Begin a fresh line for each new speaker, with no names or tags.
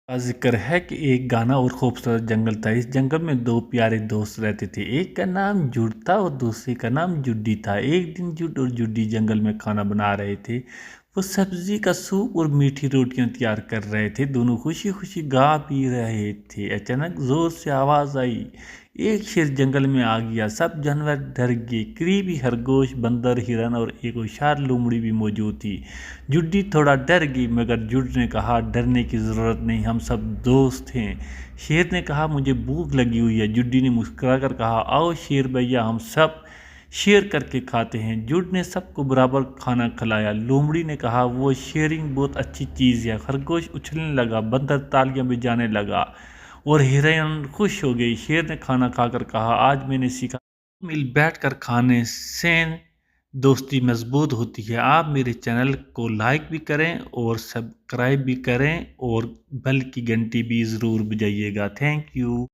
का ज़िक्र है कि एक घना और खूबसूरत जंगल था। इस जंगल में दो प्यारे दोस्त रहते थे। एक का नाम जुड था और दूसरे का नाम जुड्डी था। एक दिन जुड और जुड्डी जंगल में खाना बना रहे थे। वो सब्जी का सूप और मीठी रोटियां तैयार कर रहे थे। दोनों खुशी खुशी गा पी रहे थे। अचानक जोर से आवाज़ आई। एक शेर जंगल में आ गया। सब जानवर डर गए। करीबी खरगोश, बंदर, हिरन और एक होशियार लोमड़ी भी मौजूद थी। जुड्डी थोड़ा डर गई, मगर जुड ने कहा, डरने की ज़रूरत नहीं, हम सब दोस्त हैं। शेर ने कहा, मुझे भूख लगी हुई है। जुड्डी ने मुस्कुराकर कहा, आओ शेर भैया, हम सब शेयर करके खाते हैं। जुड ने सबको बराबर खाना खिलाया। लोमड़ी ने कहा, वो शेयरिंग बहुत अच्छी चीज़ है। खरगोश उछलने लगा, बंदर तालियां बजाने लगा और हिरन खुश हो गई। शेर ने खाना खाकर कहा, आज मैंने सीखा मिल बैठकर खाने से दोस्ती मजबूत होती है। आप मेरे चैनल को लाइक भी करें और सब्सक्राइब भी करें और बेल की घंटी भी ज़रूर बजाइएगा। Thank you.